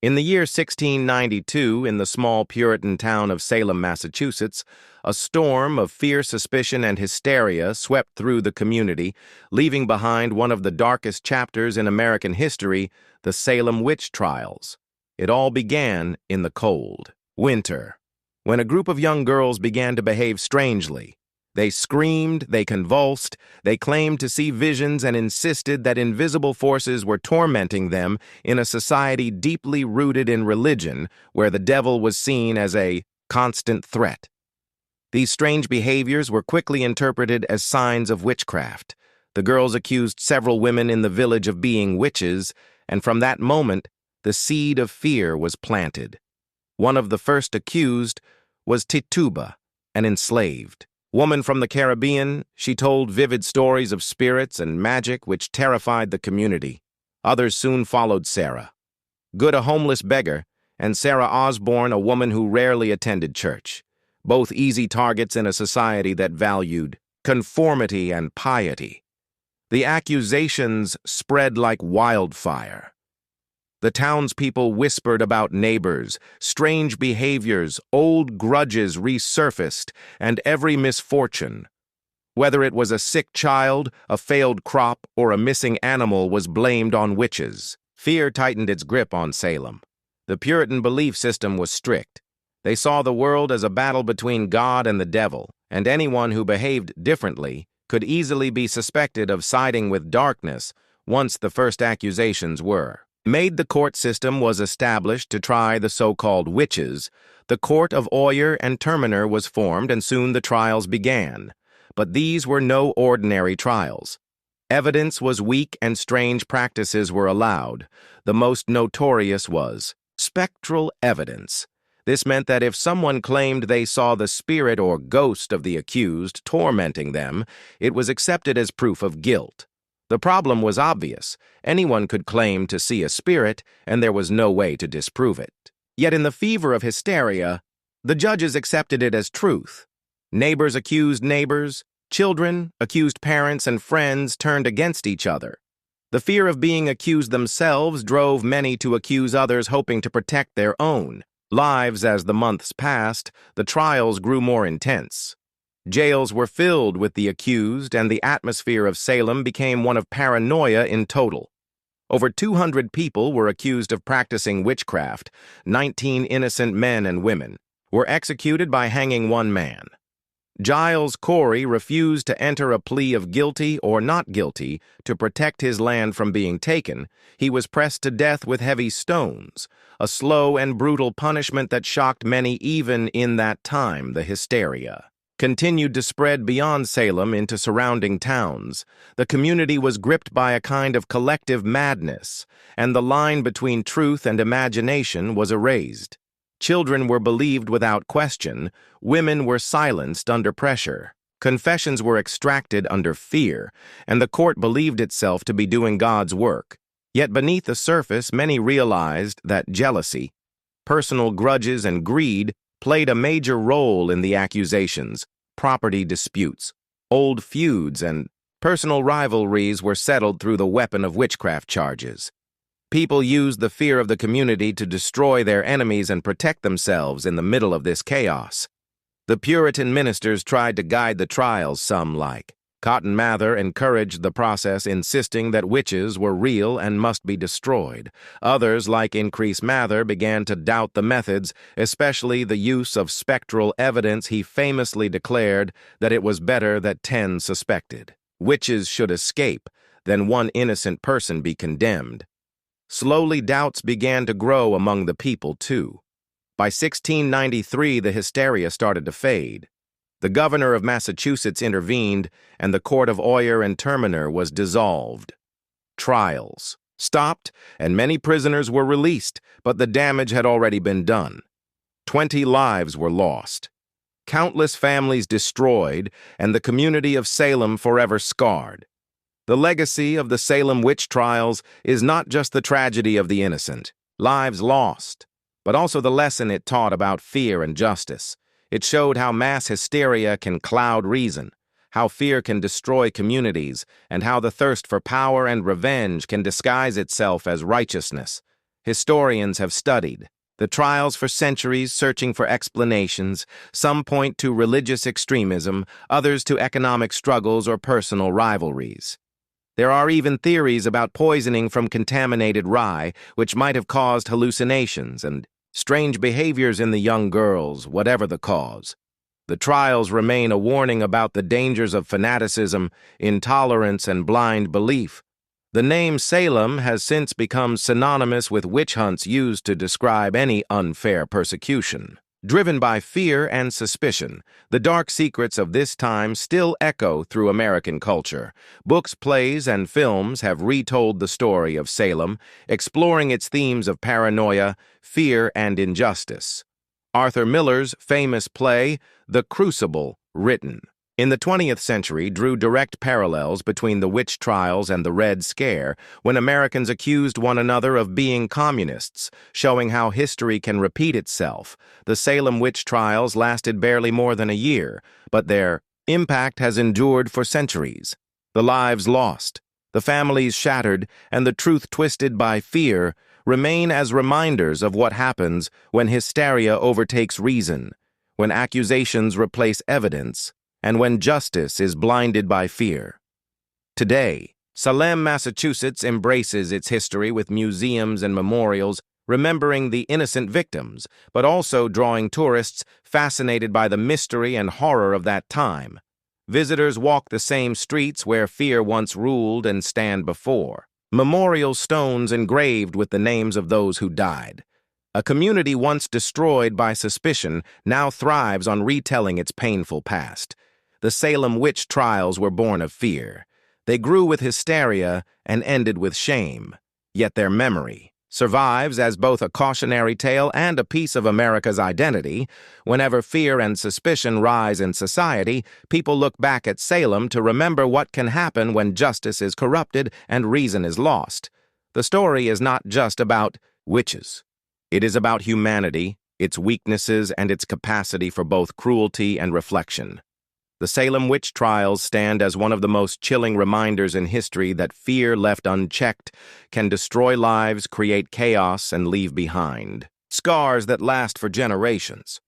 In the year 1692, in the small Puritan town of Salem, Massachusetts, a storm of fear, suspicion, and hysteria swept through the community, leaving behind one of the darkest chapters in American history, the Salem witch trials. It all began in the cold winter, when a group of young girls began to behave strangely. They screamed, they convulsed, they claimed to see visions and insisted that invisible forces were tormenting them in a society deeply rooted in religion, where the devil was seen as a constant threat. These strange behaviors were quickly interpreted as signs of witchcraft. The girls accused several women in the village of being witches, and from that moment, the seed of fear was planted. One of the first accused was Tituba, an enslaved woman from the Caribbean. She told vivid stories of spirits and magic which terrified the community. Others soon followed Sarah, Good, a homeless beggar, and Sarah Osborne, a woman who rarely attended church, both easy targets in a society that valued conformity and piety. The accusations spread like wildfire. The townspeople whispered about neighbors, strange behaviors, old grudges resurfaced, and every misfortune. Whether it was a sick child, a failed crop, or a missing animal was blamed on witches. Fear tightened its grip on Salem. The Puritan belief system was strict. They saw the world as a battle between God and the devil, and anyone who behaved differently could easily be suspected of siding with darkness once the first accusations were made. The court system was established to try the so-called witches. The court of oyer and terminer was formed, and soon the trials began. But these were no ordinary trials. Evidence was weak and strange practices were allowed. The most notorious was spectral evidence. This meant that if someone claimed they saw the spirit or ghost of the accused tormenting them, it was accepted as proof of guilt. The problem was obvious. Anyone could claim to see a spirit, and there was no way to disprove it. Yet in the fever of hysteria, the judges accepted it as truth. Neighbors accused neighbors, children accused parents, and friends turned against each other. The fear of being accused themselves drove many to accuse others, hoping to protect their own lives. As the months passed, the trials grew more intense. Jails were filled with the accused, and the atmosphere of Salem became one of paranoia in total. Over 200 people were accused of practicing witchcraft. 19 innocent men and women were executed by hanging one man. Giles Corey refused to enter a plea of guilty or not guilty to protect his land from being taken. He was pressed to death with heavy stones, a slow and brutal punishment that shocked many even in that time. The hysteria continued to spread beyond Salem into surrounding towns. The community was gripped by a kind of collective madness, and the line between truth and imagination was erased. Children were believed without question. Women were silenced under pressure. Confessions were extracted under fear, and the court believed itself to be doing God's work. Yet beneath the surface, many realized that jealousy, personal grudges, and greed played a major role in the accusations. Property disputes, old feuds, and personal rivalries were settled through the weapon of witchcraft charges. People used the fear of the community to destroy their enemies and protect themselves in the middle of this chaos. The Puritan ministers tried to guide the trials. Some, like Cotton Mather, encouraged the process, insisting that witches were real and must be destroyed. Others, like Increase Mather, began to doubt the methods, especially the use of spectral evidence. He famously declared that it was better that 10 suspected witches should escape than one innocent person be condemned. Slowly, doubts began to grow among the people, too. By 1693, the hysteria started to fade. The governor of Massachusetts intervened, and the court of oyer and terminer was dissolved. Trials stopped, and many prisoners were released, but the damage had already been done. 20 lives were lost, countless families destroyed, and the community of Salem forever scarred. The legacy of the Salem witch trials is not just the tragedy of the innocent, lives lost, but also the lesson it taught about fear and justice. It showed how mass hysteria can cloud reason, how fear can destroy communities, and how the thirst for power and revenge can disguise itself as righteousness. historians have studied the trials for centuries, searching for explanations. Some point to religious extremism, others to economic struggles or personal rivalries. There are even theories about poisoning from contaminated rye, which might have caused hallucinations and strange behaviors in the young girls, whatever the cause. The trials remain a warning about the dangers of fanaticism, intolerance, and blind belief. The name Salem has since become synonymous with witch hunts used to describe any unfair persecution. Driven by fear and suspicion, the dark secrets of this time still echo through American culture. Books, plays, and films have retold the story of Salem, exploring its themes of paranoia, fear, and injustice. Arthur Miller's famous play, The Crucible, written in the 20th century, drew direct parallels between the witch trials and the Red Scare, when Americans accused one another of being communists, showing how history can repeat itself. The Salem witch trials lasted barely more than a year, but their impact has endured for centuries. The lives lost, the families shattered, and the truth twisted by fear remain as reminders of what happens when hysteria overtakes reason, when accusations replace evidence, and when justice is blinded by fear. Today, Salem, Massachusetts embraces its history with museums and memorials, remembering the innocent victims, but also drawing tourists fascinated by the mystery and horror of that time. Visitors walk the same streets where fear once ruled and stand before memorial stones engraved with the names of those who died. A community once destroyed by suspicion now thrives on retelling its painful past. The Salem witch trials were born of fear. They grew with hysteria and ended with shame. Yet their memory survives as both a cautionary tale and a piece of America's identity. Whenever fear and suspicion rise in society, people look back at Salem to remember what can happen when justice is corrupted and reason is lost. The story is not just about witches. It is about humanity, its weaknesses, and its capacity for both cruelty and reflection. The Salem witch trials stand as one of the most chilling reminders in history that fear left unchecked can destroy lives, create chaos, and leave behind scars that last for generations.